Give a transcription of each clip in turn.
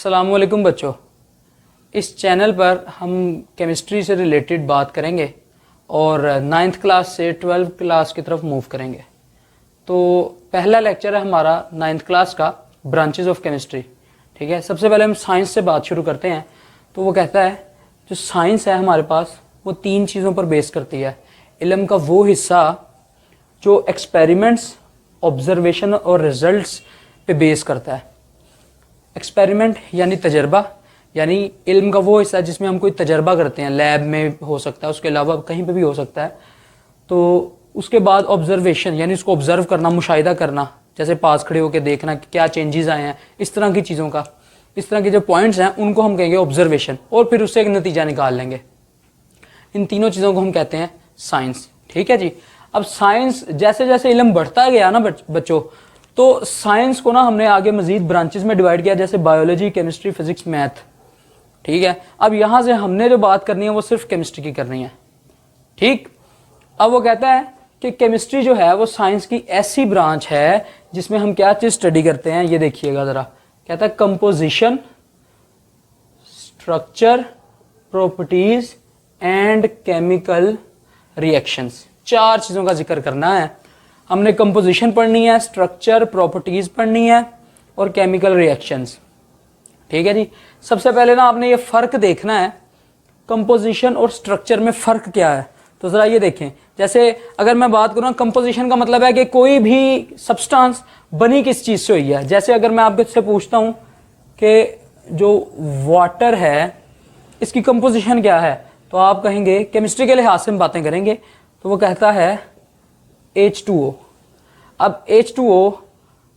अस्सलामुअलैकुम बच्चों। इस चैनल पर हम केमिस्ट्री से रिलेटेड बात करेंगे और 9th क्लास से 12th क्लास की तरफ मूव करेंगे। तो पहला लेक्चर है हमारा 9th क्लास का, ब्रांचेस ऑफ केमिस्ट्री। ठीक है, सबसे पहले हम साइंस से बात शुरू करते हैं। तो वो कहता है जो साइंस है हमारे पास वो 3 चीज़ों पर बेस करती है। इल्म का वो हिस्सा जो एक्सपेरिमेंट्स, ऑब्जर्वेशन और रिजल्ट्स पे बेस करता है। एक्सपेरिमेंट यानी तजर्बा, यानी इल्म का वो हिस्सा जिसमें हम कोई तजर्बा करते हैं, लैब में हो सकता है, उसके अलावा कहीं पे भी हो सकता है। तो उसके बाद ऑब्जर्वेशन यानी उसको ऑब्जर्व करना, मुशाहिदा करना, जैसे पास खड़े होकर देखना कि क्या चेंजेस आए हैं, इस तरह की चीज़ों का, इस तरह के जो पॉइंट्स हैं उनको हम कहेंगे ऑब्जर्वेशन, और फिर उससे एक नतीजा निकाल लेंगे। इन तीनों चीज़ों को हम कहते हैं साइंस। ठीक है जी। अब साइंस जैसे जैसे इल्म बढ़ता गया ना बच्चों, तो साइंस को ना हमने आगे मजीद ब्रांचेस में डिवाइड किया, जैसे बायोलॉजी, केमिस्ट्री, फिजिक्स, मैथ। ठीक है, अब यहां से हमने जो बात करनी है वो सिर्फ केमिस्ट्री की करनी है। ठीक, अब वो कहता है कि केमिस्ट्री जो है वो साइंस की ऐसी ब्रांच है जिसमें हम क्या चीज स्टडी करते हैं, ये देखिएगा जरा। कहता है composition, structure, properties and chemical reactions. 4 चीजों का जिक्र करना है हमने। कंपोजिशन पढ़नी है, स्ट्रक्चर, प्रॉपर्टीज पढ़नी है और केमिकल रिएक्शंस। ठीक है जी। सबसे पहले ना आपने ये फर्क देखना है, कंपोजिशन और स्ट्रक्चर में फर्क क्या है। तो जरा ये देखें, जैसे अगर मैं बात करूँ, कंपोजिशन का मतलब है कि कोई भी सब्सटेंस बनी किस चीज से हुई है। जैसे अगर मैं आपसे पूछता हूं कि जो वाटर है इसकी कंपोजिशन क्या है, तो आप कहेंगे, केमिस्ट्री के लिहाज से हम बातें करेंगे, तो वो कहता है H2O। अब H2O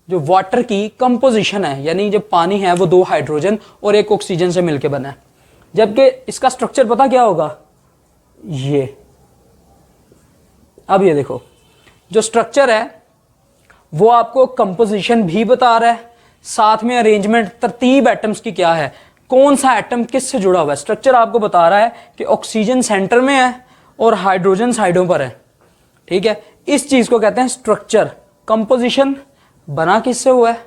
जो वाटर की कंपोजिशन है, यानी जो पानी है वो 2 हाइड्रोजन और 1 ऑक्सीजन से मिलकर बना है। जबकि इसका स्ट्रक्चर पता क्या होगा, ये। अब ये देखो, जो स्ट्रक्चर है वो आपको कंपोजिशन भी बता रहा है, साथ में अरेंजमेंट, तरतीब एटम्स की क्या है, कौन सा एटम किस से जुड़ा हुआ है। स्ट्रक्चर आपको बता रहा है कि ऑक्सीजन सेंटर में है और हाइड्रोजन साइडों पर है। ठीक है, इस चीज को कहते हैं स्ट्रक्चर। कंपोजिशन बना किससे हुआ है,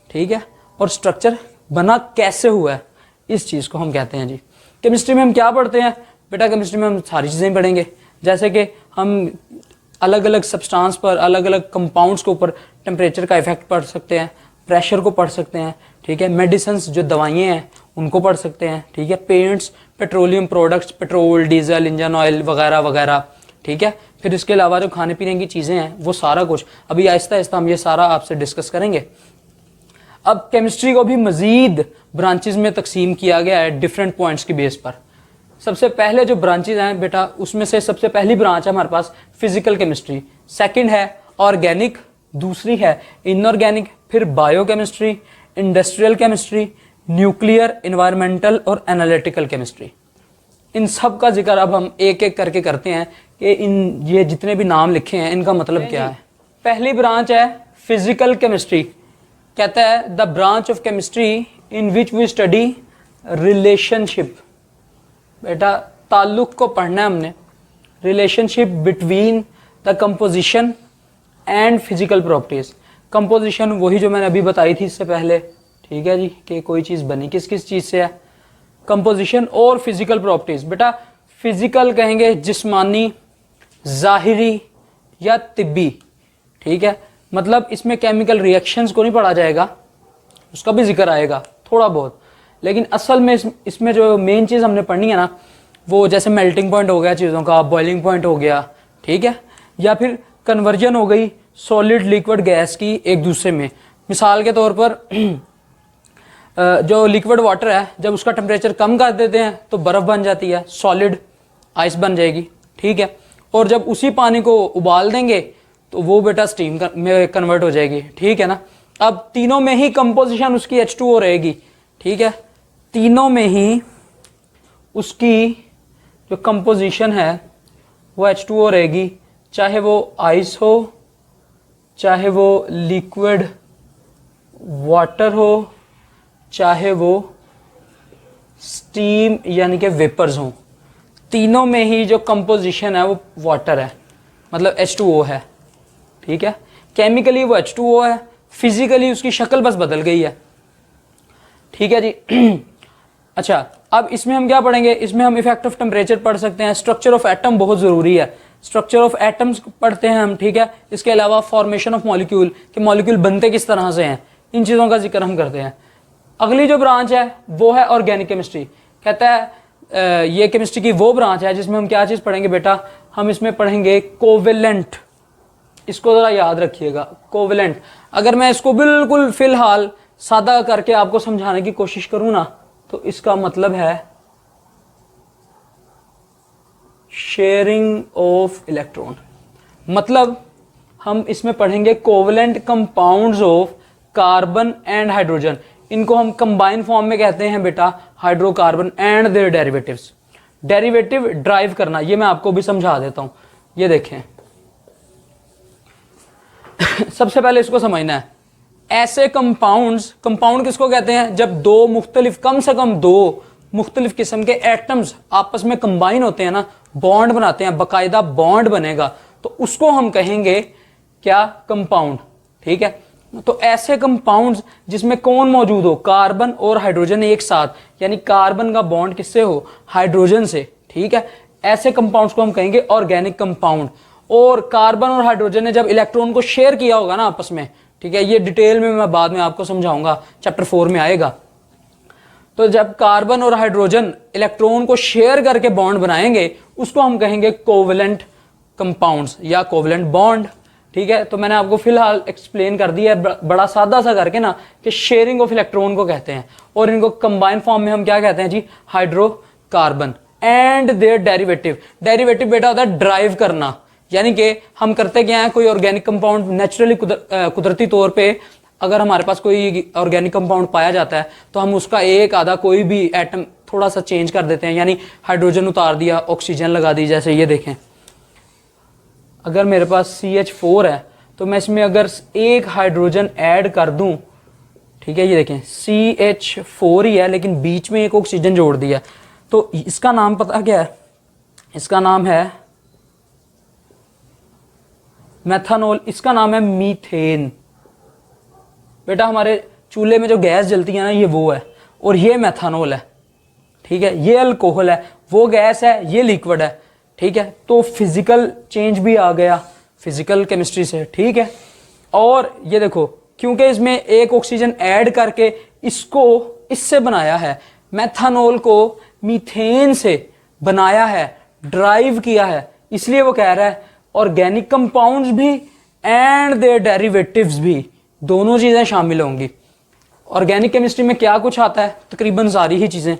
ठीक है, और स्ट्रक्चर बना कैसे हुआ है, इस चीज को हम कहते हैं जी। केमिस्ट्री में हम क्या पढ़ते हैं बेटा, केमिस्ट्री में हम सारी चीजें पढ़ेंगे। जैसे कि हम अलग अलग सब्सटेंस पर, अलग अलग कंपाउंड्स के ऊपर टेम्परेचर का इफेक्ट पढ़ सकते हैं, प्रेशर को पढ़ सकते हैं। ठीक है, मेडिसिन जो दवाइयाँ हैं उनको पढ़ सकते हैं। ठीक है, paints, petroleum products, petrol, diesel, engine oil वगैरह वगैरह। ठीक है, फिर इसके अलावा जो खाने पीने की चीज़ें हैं वो सारा कुछ अभी आहिस्ता आहिस्ता हम ये सारा आपसे डिस्कस करेंगे। अब केमिस्ट्री को भी मजीद ब्रांचेस में तकसीम किया गया है डिफरेंट पॉइंट्स की बेस पर। सबसे पहले जो ब्रांचेस हैं बेटा, उसमें से सबसे पहली ब्रांच है हमारे पास फिजिकल केमिस्ट्री, सेकंड है ऑर्गेनिक, दूसरी है इनऑर्गेनिक, फिर biochemistry, industrial chemistry, nuclear, environmental और एनालिटिकल केमिस्ट्री। इन सब का जिक्र अब हम एक एक करके करते हैं कि ये जितने भी नाम लिखे हैं इनका मतलब क्या है। पहली ब्रांच है फिजिकल केमिस्ट्री। कहता है the branch of chemistry in which we study relationship. बेटा ताल्लुक को पढ़ना है हमने, relationship between the composition and physical properties. Composition वही जो मैंने अभी बताई थी इससे पहले, ठीक है जी, कि कोई चीज़ बनी किस किस चीज़ से है। कंपोजिशन और फिजिकल प्रॉपर्टीज। बेटा फिजिकल कहेंगे जिस्मानी, जाहिरी या तिब्बी। ठीक है, मतलब इसमें केमिकल रिएक्शंस को नहीं पढ़ा जाएगा, उसका भी जिक्र आएगा थोड़ा बहुत, लेकिन असल में इसमें जो मेन चीज़ हमने पढ़नी है ना, वो जैसे मेल्टिंग पॉइंट हो गया चीज़ों का, बॉइलिंग पॉइंट हो गया, ठीक है, या फिर कन्वर्जन हो गई सॉलिड लिक्विड गैस की एक दूसरे में। मिसाल के तौर पर जो लिक्विड वाटर है, जब उसका टेम्परेचर कम कर देते हैं तो बर्फ़ बन जाती है, सॉलिड आइस बन जाएगी। ठीक है, और जब उसी पानी को उबाल देंगे तो वो बेटा स्टीम में कन्वर्ट हो जाएगी। ठीक है ना। अब तीनों में ही कंपोजिशन उसकी H2O रहेगी। ठीक है, तीनों में ही उसकी जो कंपोजिशन है वो H2O रहेगी, चाहे वो आइस हो, चाहे वो लिक्विड वाटर हो, चाहे वो स्टीम यानी कि वेपर्स हों। तीनों में ही जो कंपोजिशन है वो वाटर है, मतलब H2O है। ठीक है, केमिकली वो H2O है, फिजिकली उसकी शक्ल बस बदल गई है। ठीक है जी। अच्छा, अब इसमें हम क्या पढ़ेंगे, इसमें हम इफेक्ट ऑफ टेम्परेचर पढ़ सकते हैं, स्ट्रक्चर ऑफ एटम बहुत ज़रूरी है, स्ट्रक्चर ऑफ एटम्स पढ़ते हैं हम, ठीक है। इसके अलावा फॉर्मेशन ऑफ मॉलिक्यूल, कि मॉलिक्यूल बनते किस तरह से हैं, इन चीज़ों का जिक्र हम करते हैं। अगली जो ब्रांच है वो है ऑर्गेनिक केमिस्ट्री। कहता है ये केमिस्ट्री की वो ब्रांच है जिसमें हम क्या चीज़ पढ़ेंगे बेटा, हम इसमें पढ़ेंगे कोवेलेंट। इसको ज़रा याद रखिएगा, कोवेलेंट। अगर मैं इसको बिल्कुल फिलहाल सादा करके आपको समझाने की कोशिश करूँ ना, तो इसका मतलब है शेयरिंग ऑफ इलेक्ट्रॉन। मतलब हम इसमें पढ़ेंगे covalent compounds of carbon and hydrogen. इनको हम कंबाइन फॉर्म में कहते हैं बेटा hydrocarbon and their derivatives. Derivative derive करना, ये मैं आपको भी समझा देता हूं। ये देखें सबसे पहले इसको समझना है, ऐसे कंपाउंड्स, कंपाउंड किसको कहते हैं, जब दो मुख्तलिफ, कम से कम दो मुख्तलिफ किस्म के एटम्स आपस में कंबाइन होते हैं ना, बॉन्ड बनाते हैं, बाकायदा बॉन्ड बनेगा, तो उसको हम कहेंगे क्या, कंपाउंड। ठीक है, तो ऐसे कंपाउंड्स जिसमें कौन मौजूद हो, कार्बन और हाइड्रोजन एक साथ, यानी कार्बन का बॉन्ड किससे हो, हाइड्रोजन से। ठीक है, ऐसे कंपाउंड्स को हम कहेंगे ऑर्गेनिक कंपाउंड। और कार्बन और हाइड्रोजन ने जब इलेक्ट्रॉन को शेयर किया होगा ना आपस में, ठीक है, ये डिटेल में मैं बाद में आपको समझाऊंगा, चैप्टर 4 में आएगा। तो जब कार्बन और हाइड्रोजन इलेक्ट्रॉन को शेयर करके बॉन्ड बनाएंगे, उसको हम कहेंगे कोवेलेंट कंपाउंड्स या कोवेलेंट बॉन्ड। ठीक है, तो मैंने आपको फिलहाल एक्सप्लेन कर दिया है बड़ा सादा सा करके ना, कि शेयरिंग ऑफ इलेक्ट्रॉन को कहते हैं, और इनको कंबाइन फॉर्म में हम क्या कहते हैं जी, hydrocarbon and their derivative. Derivative बेटा होता है ड्राइव करना, यानी कि हम करते क्या है, कोई ऑर्गेनिक कंपाउंड नेचुरली कुदरती तौर पे अगर हमारे पास कोई ऑर्गेनिक कंपाउंड पाया जाता है, तो हम उसका एक आधा कोई भी एटम थोड़ा सा चेंज कर देते हैं, यानी हाइड्रोजन उतार दिया, ऑक्सीजन लगा दी। जैसे ये देखें, अगर मेरे पास CH4 है, तो मैं इसमें अगर एक हाइड्रोजन ऐड कर दूं, ठीक है, ये देखें CH4 ही है, लेकिन बीच में एक ऑक्सीजन जोड़ दिया, तो इसका नाम पता क्या है, इसका नाम है मेथानॉल, इसका नाम है मीथेन। बेटा हमारे चूल्हे में जो गैस जलती है ना, ये वो है, और ये मेथानॉल है। ठीक है, ये अल्कोहल है, वो गैस है, ये लिक्विड है। ठीक है, तो फिजिकल चेंज भी आ गया फिजिकल केमिस्ट्री से। ठीक है, और ये देखो, क्योंकि इसमें एक ऑक्सीजन ऐड करके इसको इससे बनाया है, मेथानॉल को मीथेन से बनाया है, ड्राइव किया है, इसलिए वो कह रहा है ऑर्गेनिक कंपाउंड्स भी एंड देयर डेरिवेटिव्स भी, दोनों चीजें शामिल होंगी। ऑर्गेनिक केमिस्ट्री में क्या कुछ आता है, तकरीबन सारी ही चीजें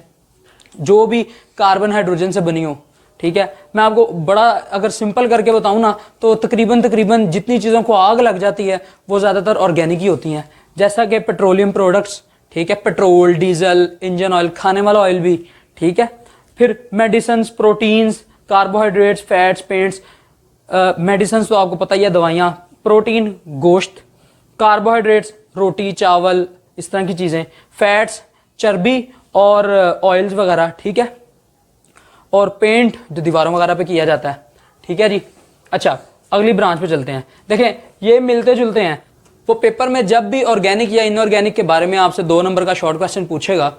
जो भी कार्बन हाइड्रोजन से बनी हो। ठीक है, मैं आपको बड़ा अगर सिंपल करके बताऊं ना, तो तकरीबन जितनी चीज़ों को आग लग जाती है वो ज़्यादातर ऑर्गेनिक ही होती हैं, जैसा कि पेट्रोलियम प्रोडक्ट्स, ठीक है, पेट्रोल, डीजल, इंजन ऑयल, खाने वाला ऑयल भी। ठीक है, फिर medicine, proteins, carbohydrates, fats, paints. Medicine तो आपको पता ही है, दवाइयाँ, प्रोटीन गोश्त, कार्बोहाइड्रेट्स रोटी चावल इस तरह की चीज़ें, फैट्स चर्बी और ऑयल्स वगैरह। ठीक है, और पेंट जो दीवारों वगैरह पे किया जाता है। ठीक है जी, अच्छा अगली ब्रांच पे चलते हैं। देखें ये मिलते जुलते हैं, वो पेपर में जब भी ऑर्गेनिक या इनऑर्गेनिक के बारे में आपसे 2 नंबर का शॉर्ट क्वेश्चन पूछेगा,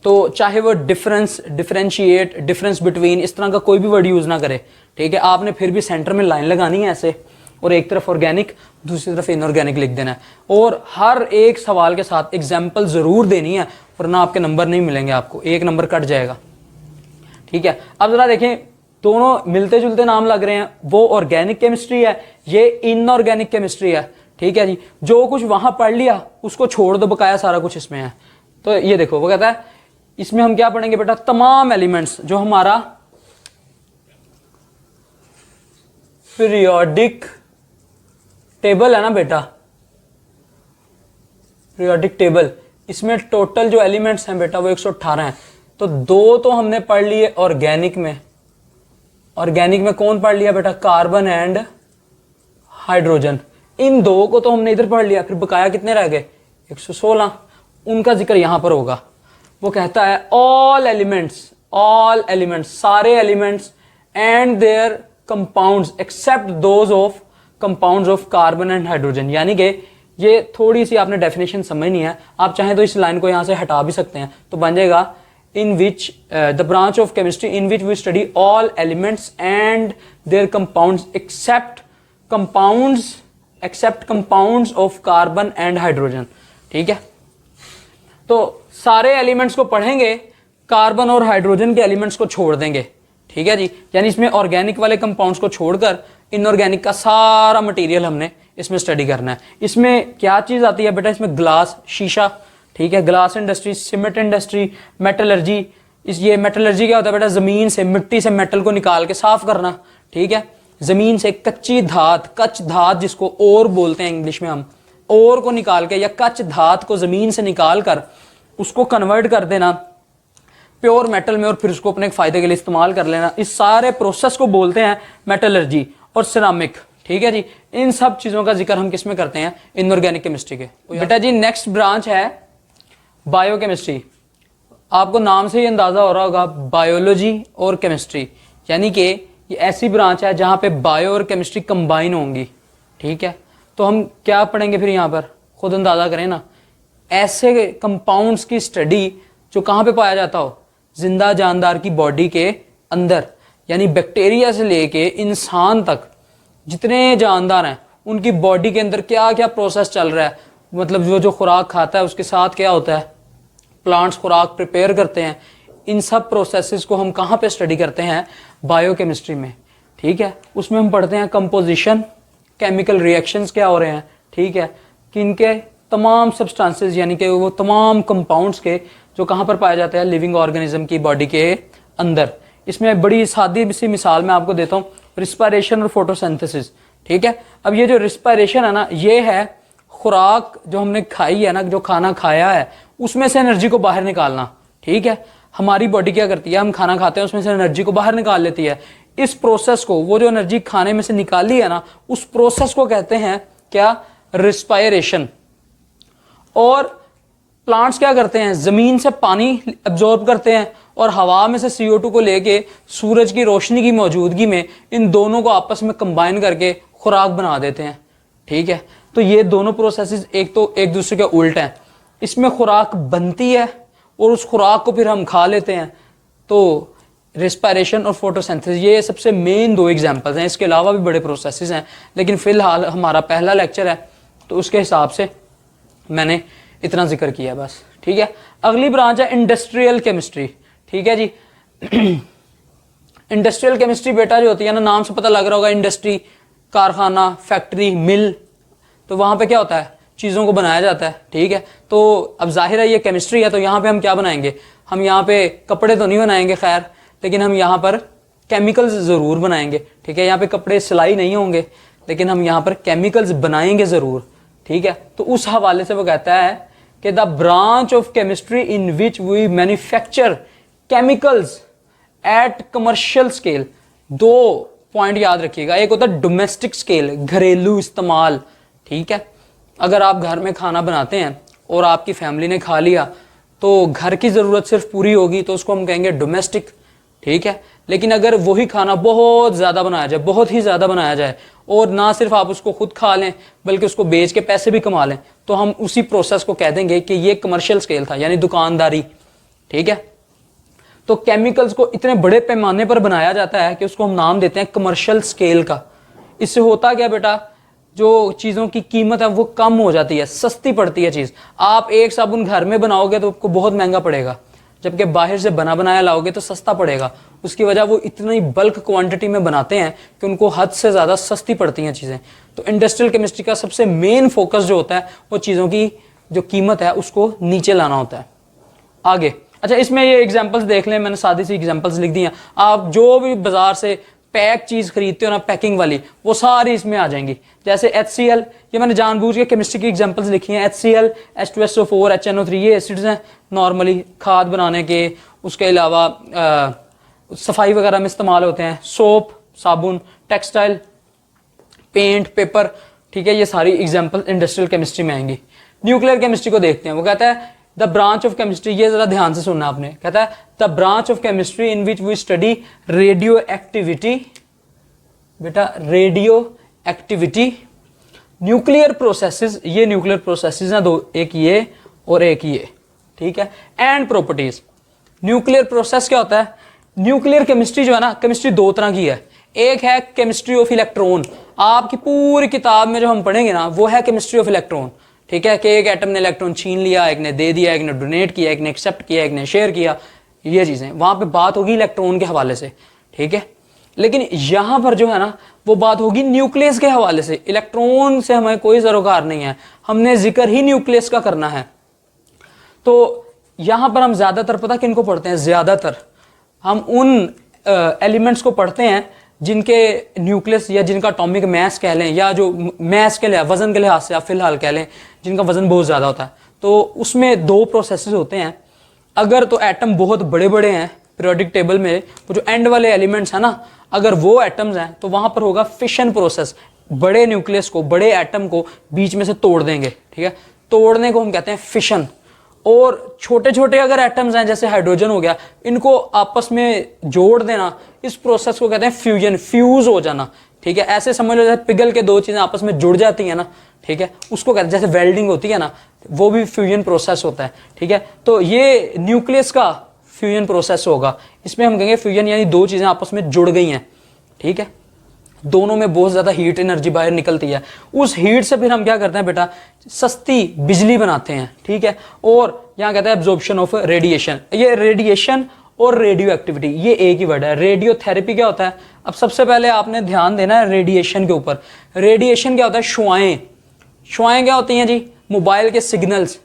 तो चाहे वो डिफरेंशिएट, डिफरेंस बिटवीन, इस तरह का कोई भी वर्ड यूज़ ना करे। ठीक है, आपने फिर भी सेंटर में लाइन लगानी है ऐसे, और एक तरफ ऑर्गेनिक दूसरी तरफ इनऑर्गेनिक लिख देना है, और हर एक सवाल के साथ एग्जाम्पल ज़रूर देनी है, वरना आपके नंबर नहीं मिलेंगे, आपको 1 नंबर कट जाएगा। ठीक है, अब जरा देखें, दोनों मिलते जुलते नाम लग रहे हैं, वो ऑर्गेनिक केमिस्ट्री है, ये इनऑर्गेनिक केमिस्ट्री है। ठीक है जी, जो कुछ वहां पढ़ लिया उसको छोड़ दो, बकाया सारा कुछ इसमें है। तो ये देखो, वो कहता है इसमें हम क्या पढ़ेंगे बेटा, तमाम एलिमेंट्स जो हमारा पीरियोडिक टेबल है ना बेटा, पीरियोडिक टेबल, इसमें टोटल जो एलिमेंट्स हैं बेटा वो 118 हैं। तो 2 तो हमने पढ़ लिए ऑर्गेनिक में, ऑर्गेनिक में कौन पढ़ लिया बेटा, कार्बन एंड हाइड्रोजन। इन 2 को तो हमने इधर पढ़ लिया, फिर बकाया कितने रह गए, 116, उनका जिक्र यहां पर होगा। वो कहता है ऑल एलिमेंट्स, सारे elements and their compounds except those of compounds of carbon and hydrogen, यानी कि ये थोड़ी सी आपने डेफिनेशन समझनी है, आप चाहें तो इस लाइन को यहाँ से हटा भी सकते हैं, तो बन जाएगा in which the branch of chemistry in which we study all elements and their compounds except compounds of carbon and hydrogen। ठीक है, तो सारे एलिमेंट्स को पढ़ेंगे, कार्बन और हाइड्रोजन के एलिमेंट्स को छोड़ देंगे। ठीक है जी, यानी इसमें ऑर्गेनिक वाले कंपाउंड्स को छोड़कर इनऑर्गेनिक का सारा मटेरियल हमने इसमें स्टडी करना है। इसमें क्या चीज आती है बेटा, इसमें ग्लास, शीशा, ठीक है, glass industry, cement industry, metallurgy. ये मेटलर्जी क्या होता है बेटा, जमीन से, मिट्टी से मेटल को निकाल के साफ करना। ठीक है, जमीन से कच्ची धात, कच्च धात जिसको ओर बोलते हैं इंग्लिश में हम, ओर को निकाल के या कच्च धात को जमीन से निकाल कर उसको कन्वर्ट कर देना प्योर मेटल में और फिर उसको अपने फायदे के लिए इस्तेमाल कर लेना। इस सारे प्रोसेस को बोलते हैं मेटलर्जी और सिरामिक। ठीक है जी, इन सब चीजों का जिक्र हम किस में करते हैं, इनऑर्गेनिक केमिस्ट्री के। बेटा जी नेक्स्ट ब्रांच है बायोकेमिस्ट्री। आपको नाम से ही अंदाजा हो रहा होगा, बायोलॉजी और केमिस्ट्री, यानी कि ये ऐसी ब्रांच है जहां पे बायो और केमिस्ट्री कंबाइन होंगी। ठीक है, तो हम क्या पढ़ेंगे फिर यहाँ पर, खुद अंदाजा करें ना। ऐसे कंपाउंड्स की स्टडी जो कहाँ पे पाया जाता हो, जिंदा जानदार की बॉडी के अंदर, यानी बैक्टीरिया से लेके इंसान तक जितने जानदार हैं उनकी बॉडी के अंदर क्या क्या प्रोसेस चल रहा है, मतलब जो खुराक खाता है उसके साथ क्या होता है, प्लांट्स खुराक प्रिपेयर करते हैं, इन सब प्रोसेसेस को हम कहाँ पे स्टडी करते हैं, बायोकेमिस्ट्री में। ठीक है, उसमें हम पढ़ते हैं कंपोजिशन, केमिकल रिएक्शंस क्या हो रहे हैं। ठीक है, कि इनके तमाम सब्सटेंसेस यानी कि वो तमाम कंपाउंड्स के जो कहाँ पर पाए जाते हैं, लिविंग ऑर्गेनिज्म की बॉडी के अंदर। इसमें बड़ी सादी सी मिसाल मैं आपको देता हूँ, रिस्पायरेशन और फोटोसिंथेसिस। ठीक है, अब ये जो रिस्पायरेशन है ना, ये है खुराक जो हमने खाई है ना, जो खाना खाया है उसमें से एनर्जी को बाहर निकालना। ठीक है, हमारी बॉडी क्या करती है, हम खाना खाते हैं उसमें से एनर्जी को बाहर निकाल लेती है। इस प्रोसेस को, वो जो एनर्जी खाने में से निकाली है ना, उस प्रोसेस को कहते हैं क्या, रिस्पायरेशन। और प्लांट्स क्या करते हैं, जमीन से पानी एब्जॉर्ब करते हैं और हवा में से CO2 को लेके सूरज की रोशनी की मौजूदगी में इन दोनों को आपस में कंबाइन करके खुराक बना देते हैं। ठीक है, तो ये दोनों प्रोसेसेस एक तो एक दूसरे के उल्ट हैं। इसमें खुराक बनती है और उस खुराक को फिर हम खा लेते हैं। तो रिस्पायरेशन और फोटोसिंथेसिस ये सबसे मेन दो एग्जांपल्स हैं, इसके अलावा भी बड़े प्रोसेसेस हैं, लेकिन फिलहाल हमारा पहला लेक्चर है तो उसके हिसाब से मैंने इतना जिक्र किया बस। ठीक है, अगली ब्रांच है इंडस्ट्रियल केमिस्ट्री। ठीक है जी, इंडस्ट्रियल केमिस्ट्री बेटा जो होती है ना, नाम से पता लग रहा होगा, इंडस्ट्री, कारखाना, फैक्ट्री, मिल, तो वहां पे क्या होता है, चीजों को बनाया जाता है। ठीक है, तो अब जाहिर है ये केमिस्ट्री है, तो यहाँ पे हम क्या बनाएंगे, हम यहाँ पे कपड़े तो नहीं बनाएंगे खैर, लेकिन हम यहाँ पर केमिकल्स जरूर बनाएंगे। ठीक है, यहाँ पे कपड़े सिलाई नहीं होंगे, लेकिन हम यहाँ पर केमिकल्स बनाएंगे जरूर। ठीक है, तो उस हवाले से वो कहता है कि the branch of chemistry in which we manufacture chemicals at commercial scale. दो पॉइंट याद रखिएगा, एक होता है डोमेस्टिक स्केल, घरेलू इस्तेमाल। ठीक है, अगर आप घर में खाना बनाते हैं और आपकी फैमिली ने खा लिया तो घर की ज़रूरत सिर्फ पूरी होगी, तो उसको हम कहेंगे डोमेस्टिक। ठीक है, लेकिन अगर वही खाना बहुत ज़्यादा बनाया जाए, बहुत ही ज़्यादा बनाया जाए, और ना सिर्फ आप उसको खुद खा लें बल्कि उसको बेच के पैसे भी कमा लें, तो हम उसी प्रोसेस को कह देंगे कि ये कमर्शियल स्केल था, यानी दुकानदारी। ठीक है, तो केमिकल्स को इतने बड़े पैमाने पर बनाया जाता है कि उसको हम नाम देते हैं कमर्शियल स्केल का। इससे होता क्या बेटा, जो चीज़ों की कीमत है वो कम हो जाती है, सस्ती पड़ती है चीज़। आप एक साबुन घर में बनाओगे तो आपको बहुत महंगा पड़ेगा, जबकि बाहर से बना बनाया लाओगे तो सस्ता पड़ेगा। उसकी वजह वो इतनी बल्क क्वांटिटी में बनाते हैं कि उनको हद से ज़्यादा सस्ती पड़ती हैं चीज़ें। तो इंडस्ट्रियल केमिस्ट्री का सबसे मेन फोकस जो होता है वो चीज़ों की जो कीमत है उसको नीचे लाना होता है। आगे, अच्छा इसमें ये एग्जाम्पल्स देख लें, मैंने सादी सी एग्जाम्पल्स लिख दी हैं। आप जो भी बाजार से पैक चीज़ खरीदते हो ना, पैकिंग वाली, वो सारी इसमें आ जाएंगी। जैसे HCl, ये मैंने जानबूझ के केमिस्ट्री की एग्जांपल्स लिखी हैं। HCl, H2SO4, HNO3, ये एसिड्स हैं नॉर्मली खाद बनाने के। उसके अलावा सफाई वगैरह में इस्तेमाल होते हैं। सोप, साबुन, टेक्सटाइल, पेंट, पेपर। ठीक है, ये सारी एग्जाम्पल इंडस्ट्रियल केमिस्ट्री में आएंगी। न्यूक्लियर केमिस्ट्री को देखते हैं। वो कहता है द ब्रांच ऑफ केमिस्ट्री, ये जरा ध्यान से सुनना आपने, कहता है the branch of chemistry in which we study radioactivity, बेटा रेडियो एक्टिविटी, न्यूक्लियर प्रोसेसेस, ये न्यूक्लियर प्रोसेसेस हैं दो, एक ये और एक ये, ठीक है। एंड प्रॉपर्टीज, न्यूक्लियर प्रोसेस क्या होता है, न्यूक्लियर केमिस्ट्री जो है ना, केमिस्ट्री दो तरह की है। एक है केमिस्ट्री ऑफ इलेक्ट्रॉन, आपकी पूरी किताब में जो हम पढ़ेंगे ना वो है केमिस्ट्री ऑफ इलेक्ट्रॉन, ठीक है, कि एक एटम ने इलेक्ट्रॉन छीन लिया, एक ने दे दिया, एक ने डोनेट किया, एक ने एक्सेप्ट किया, एक ने शेयर किया, ये चीजें वहां पे बात होगी इलेक्ट्रॉन के हवाले से, ठीक है। लेकिन यहां पर जो है ना वो बात होगी न्यूक्लियस के हवाले से, इलेक्ट्रॉन से हमें कोई सरोकार नहीं है, हमने जिक्र ही न्यूक्लियस का करना है। तो यहां पर हम ज्यादातर पता किनको पढ़ते हैं, ज्यादातर हम उन एलिमेंट्स को पढ़ते हैं जिनके न्यूक्लियस या जिनका एटॉमिक मास कह लें, या जो मास के लिए वजन के लिहाज से आप फिलहाल कह लें जिनका वजन बहुत ज्यादा होता है, तो उसमें दो प्रोसेसेस होते हैं। अगर तो एटम बहुत बड़े बड़े हैं पीरियोडिक टेबल में, वो जो एंड वाले एलिमेंट्स हैं ना, अगर वो एटम्स हैं तो वहां पर होगा फिशन प्रोसेस, बड़े न्यूक्लियस को, बड़े एटम को बीच में से तोड़ देंगे, ठीक है, तोड़ने को हम कहते हैं फिशन। और छोटे छोटे अगर एटम्स हैं जैसे हाइड्रोजन हो गया, इनको आपस में जोड़ देना, इस प्रोसेस को कहते हैं फ्यूजन, फ्यूज हो जाना, ठीक है। ऐसे समझ लो जैसे पिघल के दो चीजें आपस में जुड़ जाती है ना, ठीक है, उसको कहते हैं, जैसे वेल्डिंग होती है ना, वो भी फ्यूजन प्रोसेस होता है, ठीक है। तो ये न्यूक्लियस का फ्यूजन प्रोसेस होगा, इसमें हम कहेंगे फ्यूजन यानी दो चीजें आपस में जुड़ गई हैं, ठीक है, दोनों में बहुत ज्यादा हीट एनर्जी बाहर निकलती है, उस हीट से फिर हम क्या करते हैं बेटा, सस्ती बिजली बनाते हैं, ठीक है। और यहाँ कहते हैं एब्जॉर्प्शन ऑफ रेडिएशन, ये रेडिएशन और रेडियो एक्टिविटी ये एक ही वर्ड है। रेडियो थेरेपी क्या होता है, अब सबसे पहले आपने ध्यान देना है रेडिएशन के ऊपर। रेडिएशन क्या होता है, शुआएं, शुआएं क्या होती हैं जी, मोबाइल के सिग्नल्स,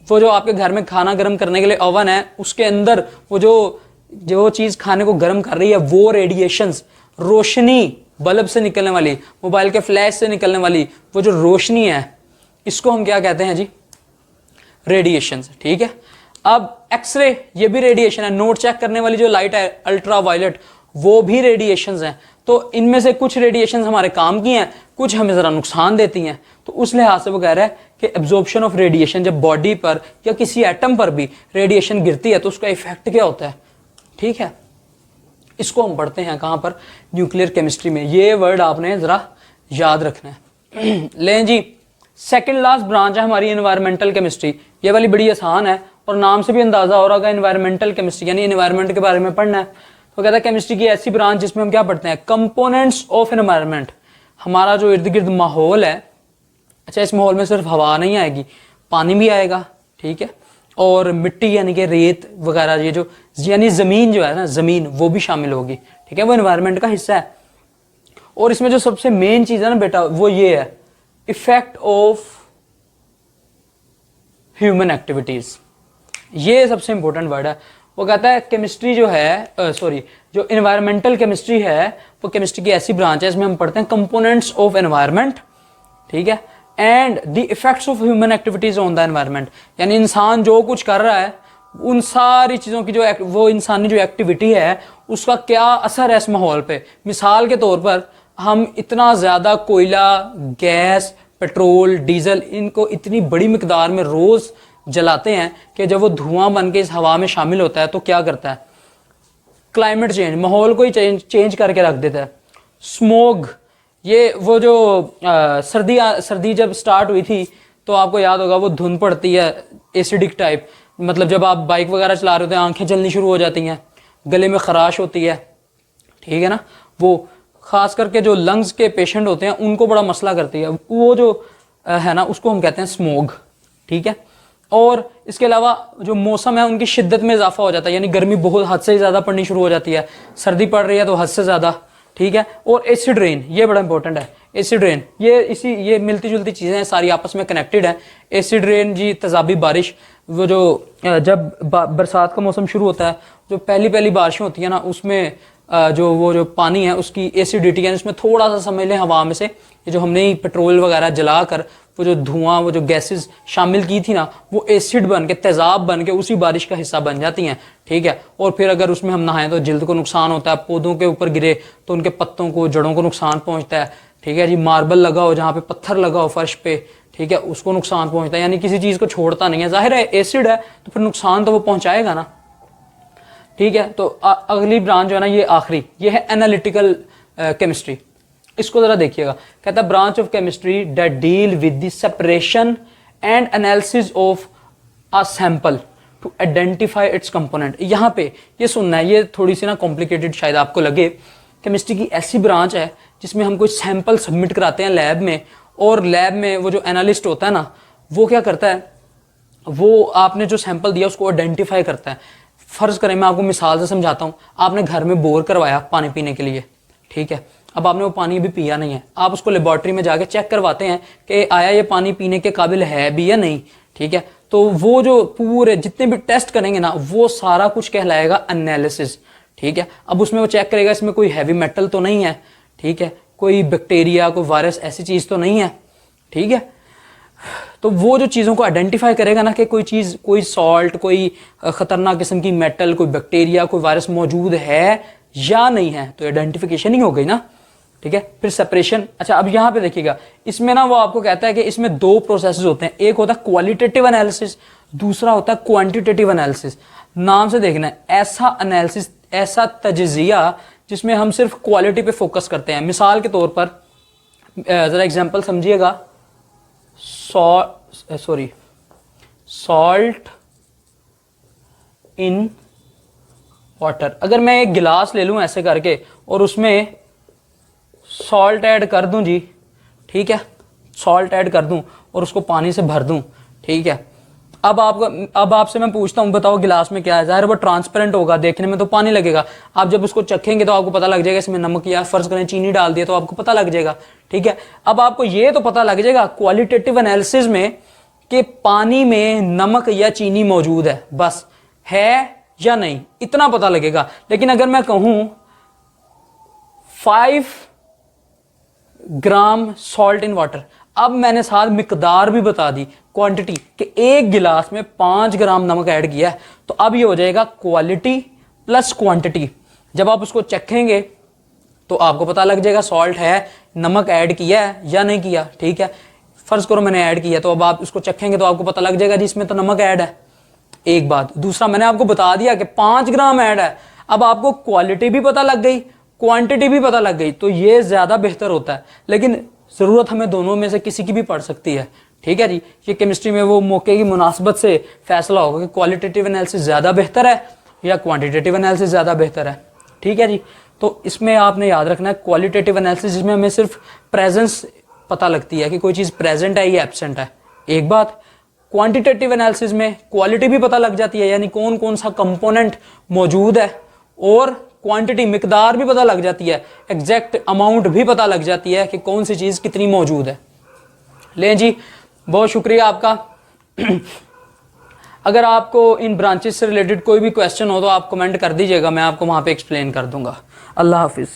वो जो आपके घर में खाना गर्म करने के लिए ओवन है उसके अंदर वो जो चीज खाने को गर्म कर रही है वो रेडिएशंस, रोशनी बल्ब से निकलने वाली, मोबाइल के फ्लैश से निकलने वाली वो जो रोशनी है, इसको हम क्या कहते हैं जी, रेडिएशंस, ठीक है। अब एक्सरे ये भी रेडिएशन है, नोट चेक करने वाली जो लाइट है अल्ट्रा वायलेट, वो भी रेडिएशंस हैं। तो इनमें से कुछ रेडिएशंस हमारे काम की हैं, कुछ हमें जरा नुकसान देती हैं, तो उस लिहाज से वो कह रहा है कि एब्जॉर्प्शन ऑफ रेडिएशन, जब बॉडी पर या किसी एटम पर भी रेडिएशन गिरती है तो उसका इफेक्ट क्या होता है, ठीक है। इसको हम पढ़ते हैं कहां पर, न्यूक्लियर केमिस्ट्री में। ये वर्ड आपने जरा याद रखना है। लें जी, सेकंड लास्ट ब्रांच है हमारी एनवायरमेंटल केमिस्ट्री। ये वाली बड़ी आसान है और नाम से भी अंदाजा हो रहा होगा, एनवायरमेंटल केमिस्ट्री यानी एनवायरमेंट के बारे में पढ़ना है। तो कहता है केमिस्ट्री की ऐसी ब्रांच जिसमें हम क्या पढ़ते हैं, कंपोनेंट्स ऑफ एनवायरमेंट, हमारा जो इर्द गिर्द माहौल है, अच्छा इस माहौल में सिर्फ हवा नहीं आएगी, पानी भी आएगा, ठीक है, और मिट्टी यानी कि रेत वगैरह, ये जो यानी जमीन जो है ना, जमीन वो भी शामिल होगी, ठीक है, वो एनवायरमेंट का हिस्सा है। और इसमें जो सबसे मेन चीज है ना बेटा वो ये है, इफेक्ट ऑफ ह्यूमन एक्टिविटीज, ये सबसे इंपॉर्टेंट वर्ड है। वो कहता है केमिस्ट्री जो है जो एनवायरमेंटल केमिस्ट्री है वो केमिस्ट्री की ऐसी ब्रांच है इसमें हम पढ़ते हैं कंपोनेंट्स ऑफ एनवायरमेंट, ठीक है, and the effects of human activities on the environment, यानी इंसान जो कुछ कर रहा है उन सारी चीजों की जो वो इंसानी जो एक्टिविटी है उसका क्या असर है इस माहौल पे। मिसाल के तौर पर हम इतना ज्यादा कोयला, गैस, पेट्रोल, डीजल इनको इतनी बड़ी मिकदार में रोज जलाते हैं कि जब वो धुआं बन के इस हवा में शामिल होता है तो क्या करता है, क्लाइमेट चेंज, माहौल को ही चेंज करके रख देता है। स्मोग, ये वो जो सर्दी जब स्टार्ट हुई थी तो आपको याद होगा वो धुंध पड़ती है एसिडिक टाइप, मतलब जब आप बाइक वगैरह चला रहे होते हैं आंखें जलनी शुरू हो जाती हैं, गले में खराश होती है, ठीक है ना, वो खास करके जो लंग्स के पेशेंट होते हैं उनको बड़ा मसला करती है, वो जो है ना उसको हम कहते हैं स्मोग, ठीक है। और इसके अलावा जो मौसम है उनकी शिद्दत में इजाफा हो जाता है, यानी गर्मी बहुत हद से ज़्यादा पड़नी शुरू हो जाती है, सर्दी पड़ रही है तो हद से ज़्यादा, ठीक है। और एसिड रेन, ये बड़ा इंपॉर्टेंट है, एसिड रेन ये मिलती जुलती चीज़ें हैं, सारी आपस में कनेक्टेड हैं। एसिड रेन जी तेजाबी बारिश, वो जो जब बरसात का मौसम शुरू होता है, जो पहली बारिशें होती हैं ना उसमें जो पानी है उसकी एसिडिटी यानी उसमें थोड़ा सा समझ लें हवा में से ये जो हमने पेट्रोल वगैरह जला कर वो जो धुआं, वो जो गैसेस शामिल की थी ना, वो एसिड बन के, तेजाब बन के उसी बारिश का हिस्सा बन जाती हैं, ठीक है। और फिर अगर उसमें हम नहाएं तो जिल्द को नुकसान होता है, पौधों के ऊपर गिरे तो उनके पत्तों को, जड़ों को नुकसान पहुंचता है, ठीक है जी। मार्बल लगा हो, जहाँ पे पत्थर लगा हो फर्श पे, ठीक है, उसको नुकसान पहुंचता है, यानी किसी चीज को छोड़ता नहीं है। जाहिर है एसिड है तो फिर नुकसान तो वो पहुंचाएगा ना, ठीक है। तो अगली ब्रांच जो है ना ये आखिरी, ये है एनालिटिकल केमिस्ट्री। इसको जरा देखिएगा, कहता है branch of chemistry that deal with the separation and analysis of a sample to identify its component. यहाँ पे ये सुनना है, ये थोड़ी सी ना कॉम्प्लिकेटेड शायद आपको लगे। केमिस्ट्री की ऐसी ब्रांच है जिसमें हम कोई सैंपल सबमिट कराते हैं लैब में, और लैब में वो जो एनालिस्ट होता है ना, वो क्या करता है, वो आपने जो सैंपल दिया उसको आइडेंटिफाई करता है। फर्ज करें, मैं आपको मिसाल से समझाता हूँ, आपने घर में बोर करवाया पानी पीने के लिए, ठीक है। अब आपने वो पानी अभी पिया नहीं है, आप उसको लेबॉर्ट्री में जाके चेक करवाते हैं कि आया ये पानी पीने के काबिल है भी या नहीं, ठीक है। तो वो जो पूरे जितने भी टेस्ट करेंगे ना, वो सारा कुछ कहलाएगा एनालिसिस, ठीक है। अब उसमें वो चेक करेगा इसमें कोई हैवी मेटल तो नहीं है, ठीक है, कोई बैक्टीरिया, कोई वायरस, ऐसी चीज़ तो नहीं है, ठीक है। तो वो जो चीज़ों को आइडेंटिफाई करेगा ना कि कोई चीज़, कोई सॉल्ट, कोई खतरनाक किस्म की मेटल, कोई बैक्टीरिया, कोई वायरस मौजूद है या नहीं है, तो आइडेंटिफिकेशन ही हो गई ना, ठीक है। फिर सेपरेशन। अच्छा, अब यहाँ पे देखिएगा, इसमें ना वो आपको कहता है कि इसमें दो प्रोसेसेस होते हैं, एक होता है क्वालिटेटिव एनालिसिस, दूसरा होता है क्वांटिटेटिव एनालिसिस। नाम से देखना है, ऐसा एनालिसिस, ऐसा तजजिया जिसमें हम सिर्फ क्वालिटी पे फोकस करते हैं। मिसाल के तौर पर जरा एग्जांपल समझिएगा, सॉल्ट इन वाटर। अगर मैं एक गिलास ले लूं ऐसे करके और उसमें सॉल्ट ऐड कर दूं जी, ठीक है, सॉल्ट ऐड कर दूं और उसको पानी से भर दूं, ठीक है। अब आपसे मैं पूछता हूं, बताओ गिलास में क्या है? जाहिर है वो ट्रांसपेरेंट होगा, देखने में तो पानी लगेगा। आप जब उसको चखेंगे तो आपको पता लग जाएगा इसमें नमक या फर्ज करें चीनी डाल दिया तो आपको पता लग जाएगा, ठीक है। अब आपको ये तो पता लग जाएगा क्वालिटेटिव एनालिसिस में कि पानी में नमक या चीनी मौजूद है, बस है या नहीं, इतना पता लगेगा। लेकिन अगर मैं कहूं 5 ग्राम सॉल्ट इन वाटर, अब मैंने साथ मिकदार भी बता दी, क्वांटिटी, कि एक गिलास में 5 ग्राम नमक ऐड किया है, तो अब ये हो जाएगा क्वालिटी प्लस क्वांटिटी। जब आप उसको चखेंगे तो आपको पता लग जाएगा सॉल्ट है, नमक ऐड किया है या नहीं किया, ठीक है। फर्ज करो मैंने ऐड किया, तो अब आप उसको चखेंगे तो आपको पता लग जाएगा जिसमें तो नमक ऐड है, एक बात। दूसरा, मैंने आपको बता दिया कि 5 ग्राम ऐड है, अब आपको क्वालिटी भी पता लग गई, क्वांटिटी भी पता लग गई, तो ये ज्यादा बेहतर होता है। लेकिन जरूरत हमें दोनों में से किसी की भी पड़ सकती है, ठीक है जी। ये केमिस्ट्री में वो मौके की मुनासबत से फैसला होगा कि क्वालिटेटिव एनालिसिस ज्यादा बेहतर है या क्वांटिटेटिव एनालिसिस ज्यादा बेहतर है, ठीक है जी। तो इसमें आपने याद रखना है क्वालिटेटिव एनालिसिस, जिसमें हमें सिर्फ प्रेजेंस पता लगती है कि कोई चीज प्रेजेंट है या एब्सेंट है, एक बात। क्वांटिटेटिव एनालिसिस में क्वालिटी भी पता लग जाती है, यानी कौन कौन सा कंपोनेंट मौजूद है, और क्वांटिटी, मिकदार भी पता लग जाती है, एग्जैक्ट अमाउंट भी पता लग जाती है कि कौन सी चीज कितनी मौजूद है। लें जी, बहुत शुक्रिया आपका। अगर आपको इन ब्रांचेस से रिलेटेड कोई भी क्वेश्चन हो तो आप कमेंट कर दीजिएगा, मैं आपको वहां पे एक्सप्लेन कर दूंगा। अल्लाह हाफिज।